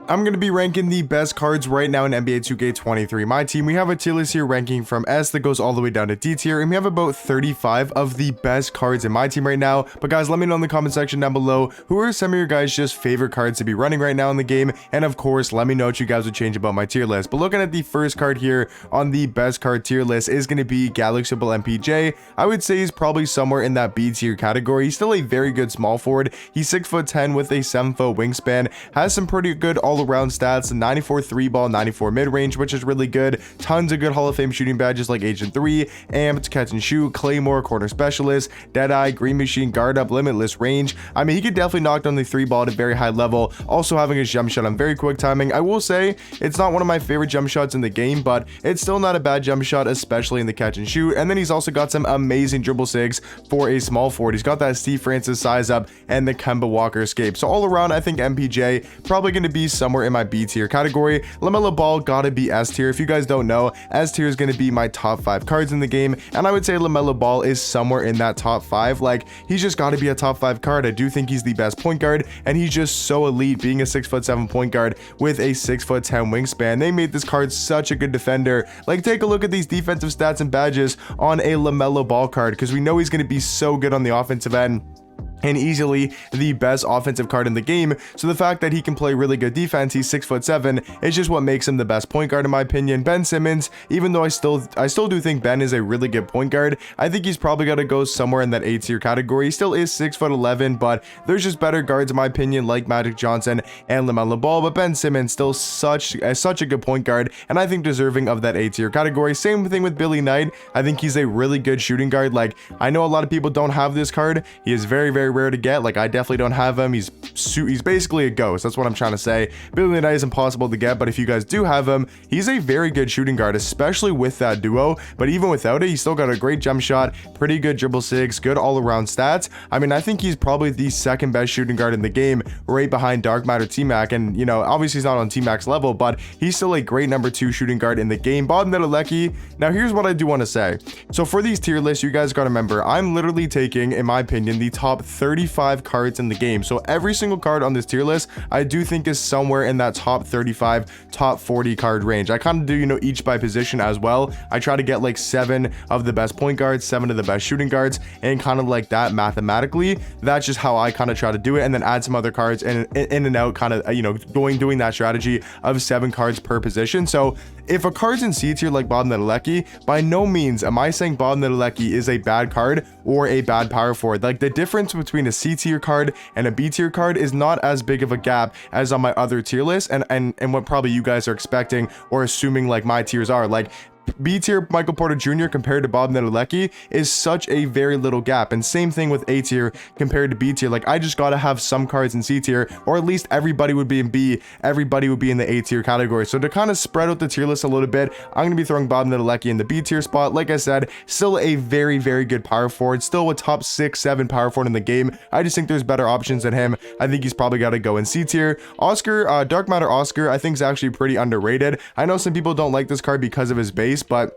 I'm going to be ranking the best cards right now in NBA 2K23. My team, we have a tier list here ranking from S that goes all the way down to D tier, and we have about 35 of the best cards in my team right now. But guys, let me know in the comment section down below, who are some of your guys' just favorite cards to be running right now in the game? And of course, let me know what you guys would change about my tier list. But looking at the first card here on the best card tier list is going to be Galaxy Ball MPJ. I would say he's probably somewhere in that B tier category. He's still a very good small forward. He's 6'10" with a 7-foot wingspan, has some pretty good all-around stats, 94 3-ball, 94 mid-range, which is really good. Tons of good Hall of Fame shooting badges like Agent 3, Amped, Catch and Shoot, Claymore, Corner Specialist, Deadeye, Green Machine, Guard Up, Limitless Range. I mean, he could definitely knock down the 3-ball at a very high level. Also having his jump shot on very quick timing. I will say it's not one of my favorite jump shots in the game, but it's still not a bad jump shot, especially in the catch and shoot. And then he's also got some amazing dribble sigs for a small forward. He's got that Steve Francis size up and the Kemba Walker escape. So all around, I think MPJ probably going to be somewhere in my B tier category. LaMelo Ball gotta be S tier. If you guys don't know, S tier is going to be my top 5 cards in the game, and I would say LaMelo Ball is somewhere in that top 5. Like, he's just got to be a top 5 card. I do think he's the best point guard, and he's just so elite, being a 6'7" point guard with a 6'10" wingspan. They made this card such a good defender. Like, take a look at these defensive stats and badges on a LaMelo Ball card, because we know he's going to be so good on the offensive end and easily the best offensive card in the game. So the fact that he can play really good defense, he's 6'7", is just what makes him the best point guard in my opinion. Ben Simmons, even though I still do think Ben is a really good point guard, I think he's probably got to go somewhere in that A tier category. He still is 6'11", but there's just better guards in my opinion, like Magic Johnson and LaMelo Ball. But Ben Simmons still such a good point guard, and I think deserving of that A tier category. Same thing with Billy Knight. I think he's a really good shooting guard. Like, I know a lot of people don't have this card. He is very, very rare to get. Like, I definitely don't have him. He's basically a ghost. That's what I'm trying to say. Billy Knight is impossible to get, but if you guys do have him, he's a very good shooting guard, especially with that duo. But even without it, he's still got a great jump shot, pretty good dribble sigs, good all-around stats. I mean, I think he's probably the second best shooting guard in the game, right behind Dark Matter T-Mac. And, you know, obviously he's not on T-Mac's level, but he's still a great number 2 shooting guard in the game. Bob Nedelecki. Now, here's what I do want to say. So for these tier lists, you guys got to remember, I'm literally taking, in my opinion, the top 35 cards in the game. So every single card on this tier list, I do think is somewhere in that top 35, top 40 card range. I kind of do, you know, each by position as well. I try to get like 7 of the best point guards, 7 of the best shooting guards, and kind of like that mathematically. That's just how I kind of try to do it, and then add some other cards in and out, kind of, you know, doing that strategy of 7 cards per position. So if a card's in C tier like Bob Nedelecki, by no means am I saying Bob Nedelecki is a bad card or a bad power forward. Like, the difference between a C tier card and a B tier card is not as big of a gap as on my other tier list, and what probably you guys are expecting or assuming like my tiers are. Like, B tier Michael Porter Jr. compared to Bob Nedelecki is such a very little gap, and same thing with A tier compared to B tier. Like, I just gotta have some cards in C tier, or at least everybody would be in B, everybody would be in the A tier category. So to kind of spread out the tier list a little bit, I'm gonna be throwing Bob Nedelecki in the B tier spot. Like I said, still a very, very good power forward, still a top 6-7 power forward in the game. I just think there's better options than him. I think he's probably got to go in C tier. Oscar, Dark Matter Oscar, I think is actually pretty underrated. I know some people don't like this card because of his base, but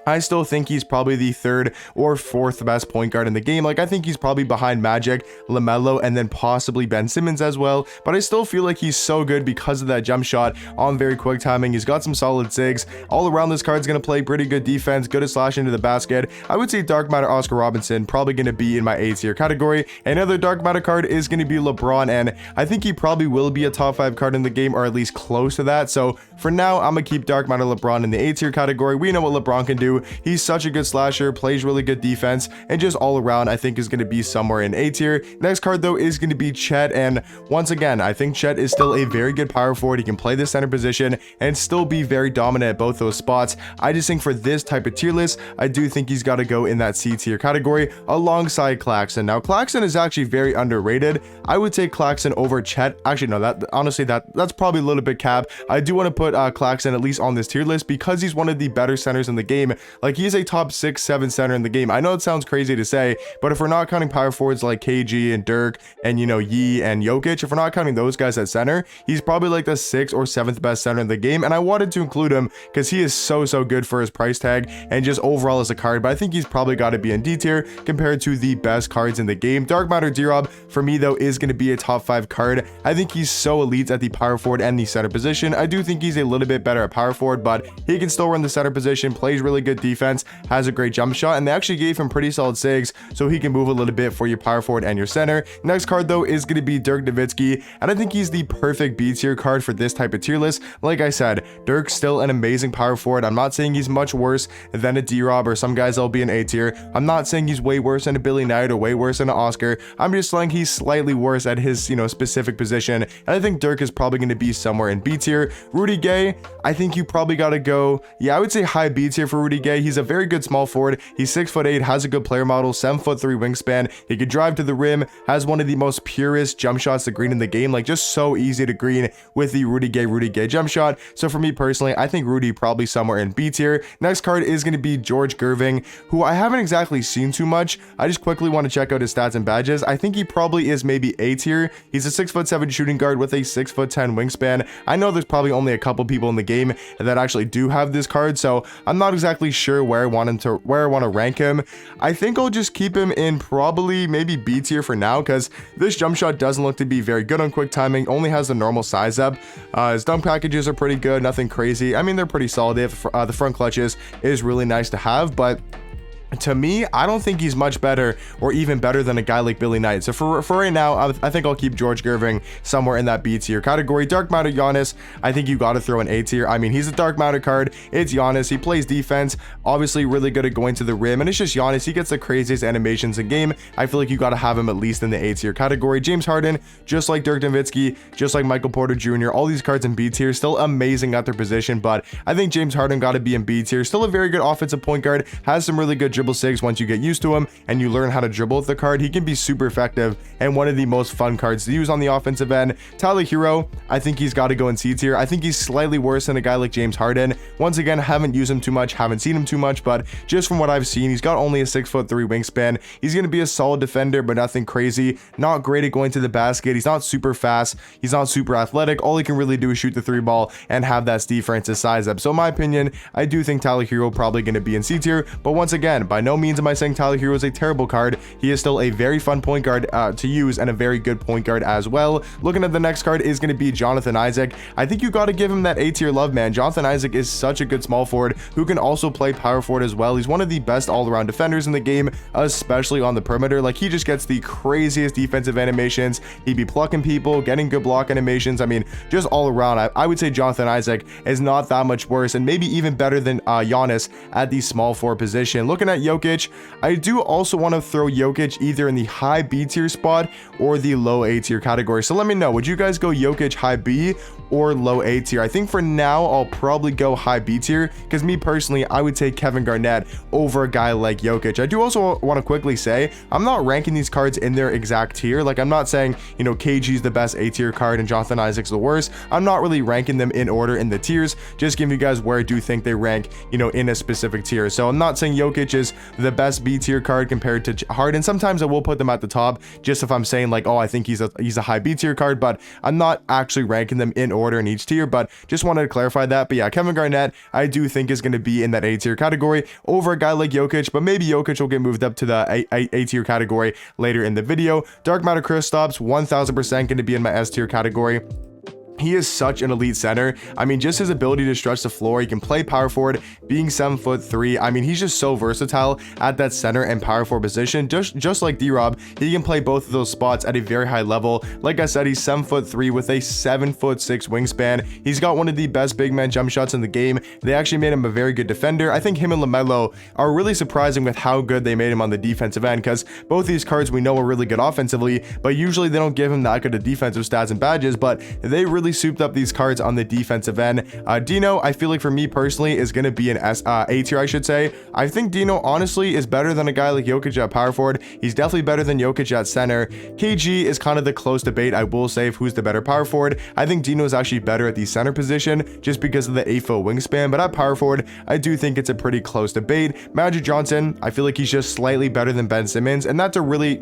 I still think he's probably the 3rd or 4th best point guard in the game. Like, I think he's probably behind Magic, LaMelo, and then possibly Ben Simmons as well. But I still feel like he's so good because of that jump shot on very quick timing. He's got some solid sigs. All around, this card's going to play pretty good defense, good at slash into the basket. I would say Dark Matter Oscar Robinson probably going to be in my A tier category. Another Dark Matter card is going to be LeBron, and I think he probably will be a top 5 card in the game, or at least close to that. So for now, I'm going to keep Dark Matter LeBron in the A tier category. We know what LeBron can do. He's such a good slasher, plays really good defense, and just all around I think is going to be somewhere in A tier. Next card though is going to be Chet, and once again, I think Chet is still a very good power forward. He can play the center position and still be very dominant at both those spots. I just think for this type of tier list, I do think he's got to go in that C tier category alongside Claxton. Now, Claxton is actually very underrated. I would take Claxton over Chet. Actually, no, that's probably a little bit cap. I do want to put Claxton at least on this tier list because he's one of the better centers in the game Like, he's a top 6-7 center in the game. I know it sounds crazy to say, but if we're not counting power forwards like KG and Dirk and, you know, Yi and Jokic, if we're not counting those guys at center, he's probably like the 6th or 7th best center in the game. And I wanted to include him because he is so good for his price tag and just overall as a card. But I think he's probably got to be in D tier compared to the best cards in the game. Dark Matter D-Rob for me though is going to be a top 5 card. I think he's so elite at the power forward and the center position. I do think he's a little bit better at power forward, but he can still run the center position, plays really good defense, has a great jump shot, and they actually gave him pretty solid sigs so he can move a little bit for your power forward and your center. Next card though is going to be Dirk Nowitzki, and I think he's the perfect B tier card for this type of tier list. Like I said, Dirk's still an amazing power forward. I'm not saying he's much worse than a D-Rob or some guys that'll be an A tier. I'm not saying he's way worse than a Billy Knight or way worse than an Oscar. I'm just saying he's slightly worse at his, you know, specific position, and I think Dirk is probably going to be somewhere in B tier. Rudy Gay, I think you probably got to go, yeah, I would say high B tier for Rudy Gay. He's a very good small forward. He's 6'8", has a good player model, 7'3" wingspan. He could drive to the rim, has one of the most purest jump shots to green in the game, like just so easy to green with the Rudy Gay jump shot. So for me personally, I think Rudy probably somewhere in B tier. Next card is going to be George Gerving, who I haven't exactly seen too much. I just quickly want to check out his stats and badges. I think he probably is maybe A tier. He's a 6'7" shooting guard with a 6'10" wingspan. I know there's probably only a couple people in the game that actually do have this card, so I'm not exactly sure where I want to rank him. I think I'll just keep him in probably maybe B tier for now, because this jump shot doesn't look to be very good on quick timing, only has the normal size up. His dunk packages are pretty good, nothing crazy. I mean, they're pretty solid. They have, the front clutches is really nice to have, but to me, I don't think he's much better or even better than a guy like Billy Knight. So for right now, I think I'll keep George Gerving somewhere in that B tier category. Dark Matter Giannis, I think you got to throw an A tier. I mean, he's a Dark Matter card. It's Giannis. He plays defense, obviously really good at going to the rim, and it's just Giannis. He gets the craziest animations in game. I feel like you got to have him at least in the A tier category. James Harden, just like Dirk Nowitzki, just like Michael Porter Jr., all these cards in B tier, still amazing at their position, but I think James Harden got to be in B tier. Still a very good offensive point guard, has some really good dribble sigs. Once you get used to him and you learn how to dribble with the card, he can be super effective and one of the most fun cards to use on the offensive end. Tyler Hero, I think he's got to go in C tier. I think he's slightly worse than a guy like James Harden. Once again, haven't used him too much, haven't seen him too much, but just from what I've seen, he's got only a 6'3" wingspan. He's going to be a solid defender, but nothing crazy. Not great at going to the basket. He's not super fast. He's not super athletic. All he can really do is shoot the 3 ball and have that Steve Francis size up. So in my opinion, I do think Tyler Hero probably going to be in C tier, but once again, by no means am I saying Tyler Hero is a terrible card. He is still a very fun point guard to use and a very good point guard as well. Looking at the next card is going to be Jonathan Isaac. I think you got to give him that A tier love, man. Jonathan Isaac is such a good small forward who can also play power forward as well. He's one of the best all-around defenders in the game, especially on the perimeter. Like, he just gets the craziest defensive animations. He'd be plucking people, getting good block animations. I mean, just all around, I would say Jonathan Isaac is not that much worse and maybe even better than Giannis at the small forward position. Looking at Jokic, I do also want to throw Jokic either in the high B tier spot or the low A tier category. So let me know, would you guys go Jokic high B or low A tier? I think for now I'll probably go high B tier, because me personally, I would take Kevin Garnett over a guy like Jokic. I do also want to quickly say, I'm not ranking these cards in their exact tier. Like, I'm not saying, you know, KG's the best A tier card and Jonathan Isaac's the worst. I'm not really ranking them in order in the tiers, just giving you guys where I do think they rank, you know, in a specific tier. So I'm not saying Jokic is the best B tier card compared to Harden. Sometimes I will put them at the top, just if I'm saying like, oh, I think he's a high B tier card, but I'm not actually ranking them in order in each tier. But just wanted to clarify that. But yeah, Kevin Garnett, I do think is going to be in that A tier category over a guy like Jokic, but maybe Jokic will get moved up to the A tier category later in the video. Dark Matter Kristaps, 1000% going to be in my S tier category. He is such an elite center. I mean, just his ability to stretch the floor. He can play power forward, being 7'3". I mean, he's just so versatile at that center and power forward position. Just like D-Rob, he can play both of those spots at a very high level. Like I said, he's 7'3" with a 7'6" wingspan. He's got one of the best big man jump shots in the game. They actually made him a very good defender. I think him and LaMelo are really surprising with how good they made him on the defensive end, because both these cards we know are really good offensively, but usually they don't give him that good of defensive stats and badges, but they really really souped up these cards on the defensive end. Dino, I feel like for me personally is going to be an A tier, I should say. I think Dino honestly is better than a guy like Jokic at power forward. He's definitely better than Jokic at center. KG is kind of the close debate, I will say, of who's the better power forward. I think Dino is actually better at the center position just because of the 8-foot wingspan, but at power forward, I do think it's a pretty close debate. Magic Johnson, I feel like he's just slightly better than Ben Simmons, and that's a really,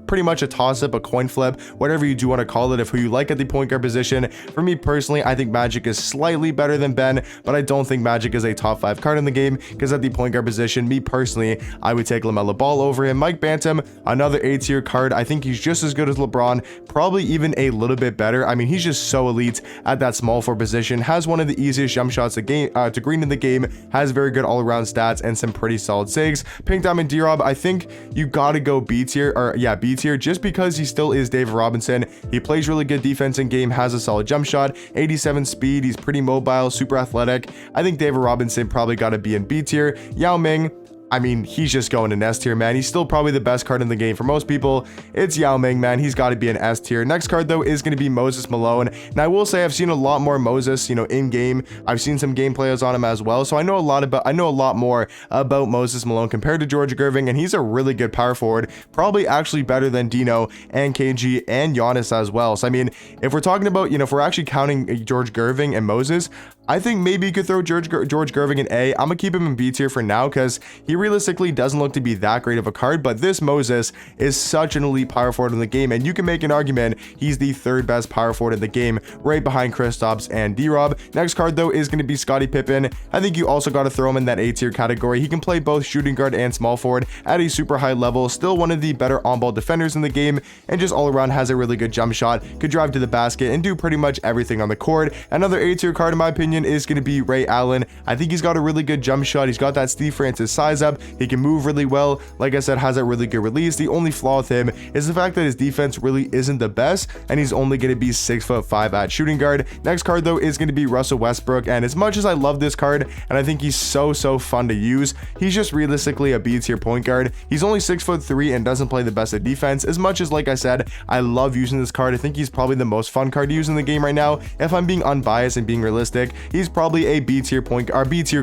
pretty much a toss-up, a coin flip, whatever you do want to call it, of who you like at the point guard position. For me personally, I think Magic is slightly better than Ben, but I don't think Magic is a top 5 card in the game, because at the point guard position, me personally, I would take LaMelo Ball over him. Mike Bantam, another A tier card. I think he's just as good as LeBron, probably even a little bit better. I mean, he's just so elite at that small forward position, has one of the easiest jump shots to green in the game, has very good all-around stats and some pretty solid sigs. Pink Diamond D-Rob, I think you gotta go B tier, B tier, just because he still is David Robinson. He plays really good defense in game, has a solid jump shot, 87 speed, he's pretty mobile, super athletic. I think David Robinson probably gotta be in B tier. Yao Ming, I mean, he's just going in S tier, man. He's still probably the best card in the game for most people. It's Yao Ming, man. He's got to be an S tier. Next card, though, is going to be Moses Malone. Now, I will say I've seen a lot more Moses, in game. I've seen some gameplays on him as well, so I know a lot more about Moses Malone compared to George Gerving, and he's a really good power forward. Probably actually better than Dino and KG and Giannis as well. So, I mean, if we're talking about, if we're actually counting George Gerving and Moses, I think maybe you could throw George Gerving in A. I'm going to keep him in B tier for now because he realistically doesn't look to be that great of a card, but this Moses is such an elite power forward in the game, and you can make an argument he's the 3rd best power forward in the game, right behind Kristaps and D-Rob. Next card, though, is going to be Scottie Pippen. I think you also got to throw him in that A tier category. He can play both shooting guard and small forward at a super high level, still one of the better on-ball defenders in the game, and just all around has a really good jump shot, could drive to the basket, and do pretty much everything on the court. Another A tier card, in my opinion, is going to be Ray Allen. I think he's got a really good jump shot. He's got that Steve Francis size up. He can move really well. Like I said, has a really good release. The only flaw with him is the fact that his defense really isn't the best, and he's only going to be 6'5" at shooting guard. Next card, though, is going to be Russell Westbrook, and as much as I love this card, and I think he's so fun to use, he's just realistically a B tier point guard. He's only 6'3" and doesn't play the best at defense. As much as, like I said, I love using this card, I think he's probably the most fun card to use in the game right now. If I'm being unbiased and being realistic, he's probably a B tier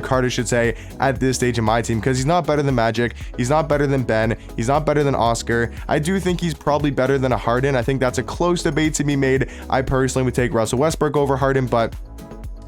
card, I should say, at this stage in my team, because he's not better than Magic, he's not better than Ben, he's not better than Oscar. I do think he's probably better than a Harden. I think that's a close debate to be made. I personally would take Russell Westbrook over Harden, but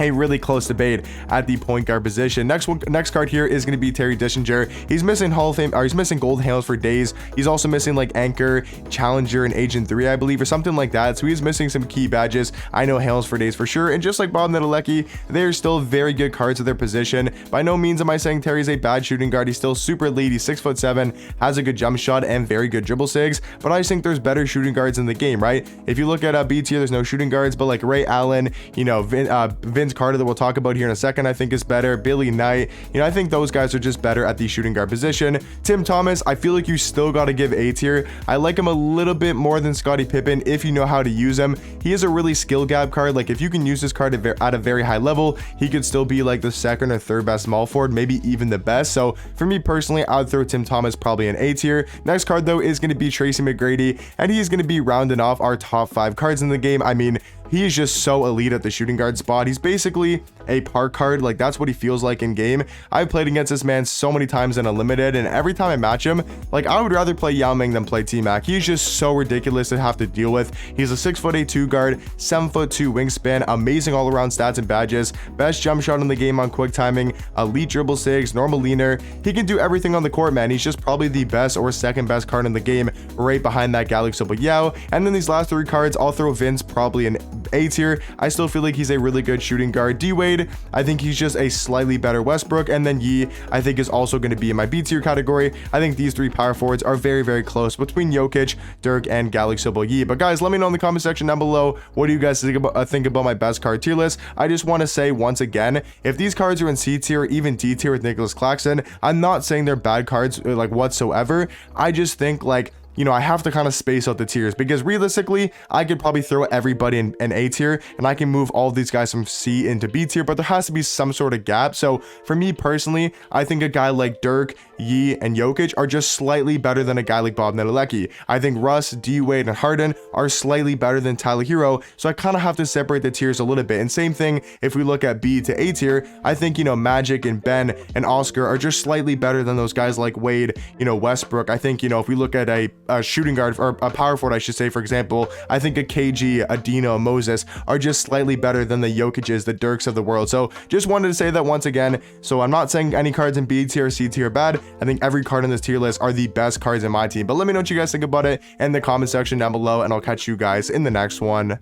a really close debate at the point guard position. Next card here is going to be Terry Dischinger. He's missing Hall of Fame, or he's missing gold hails for days. He's also missing like Anchor, Challenger, and Agent 3, I believe, or something like that. So he's missing some key badges. I know hails for days for sure. And just like Bob Nedelecki, they're still very good cards at their position. By no means am I saying Terry's a bad shooting guard. He's still super elite. He's 6'7", has a good jump shot and very good dribble sigs. But I just think there's better shooting guards in the game, right? If you look at B tier, there's no shooting guards, but like Ray Allen, Vince Carter that we'll talk about here in a second, I think is better. Billy Knight, I think those guys are just better at the shooting guard position. Tim Thomas, I feel like you still got to give A tier. I like him a little bit more than Scottie Pippen if you know how to use him. He is a really skill gap card. Like if you can use this card at a very high level, he could still be like the 2nd or 3rd best small forward, maybe even the best. So for me personally, I would throw Tim Thomas probably in A tier. Next card though is going to be Tracy McGrady, and he's going to be rounding off our top 5 cards in the game. I mean, he is just so elite at the shooting guard spot. He's basically a park card. Like that's what he feels like in game. I've played against this man so many times in Unlimited, and every time I match him, like I would rather play Yao Ming than play T-Mac. He's just so ridiculous to have to deal with. He's a 6'8" 2 guard, 7'2" wingspan, amazing all around stats and badges, best jump shot in the game on quick timing, elite dribble sigs, normal leaner. He can do everything on the court, man. He's just probably the best or 2nd best card in the game, right behind that Galaxy Yao. And then these last 3 cards, I'll throw Vince probably in A tier. I still feel like he's a really good shooting guard. D-Wade, I think he's just a slightly better Westbrook, and then Yi, I think is also going to be in my B tier category. I think these 3 power forwards are very close between Jokic, Dirk, and Galaxy Yi. But guys, let me know in the comment section down below, what do you guys think about my best card tier list? I just want to say once again, if these cards are in C tier or even D tier with Nicholas Claxton, I'm not saying they're bad cards like whatsoever. I just think like you know, I have to kind of space out the tiers, because realistically, I could probably throw everybody in A tier and I can move all of these guys from C into B tier, but there has to be some sort of gap. So for me personally, I think a guy like Dirk, Yi, and Jokic are just slightly better than a guy like Bob Nedelecki. I think Russ, D-Wade, and Harden are slightly better than Tyler Hero, so I kind of have to separate the tiers a little bit. And same thing if we look at B to A tier, I think, you know, Magic and Ben and Oscar are just slightly better than those guys like Wade, you know, Westbrook. I think, you know, if we look at a shooting guard, or a power forward, I should say, for example, I think a KG, a Dino, a Moses are just slightly better than the Jokic's, the Dirks of the world. So just wanted to say that once again. So I'm not saying any cards in B tier or C tier are bad. I think every card in this tier list are the best cards in my team. But let me know what you guys think about it in the comment section down below, and I'll catch you guys in the next one.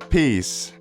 Peace.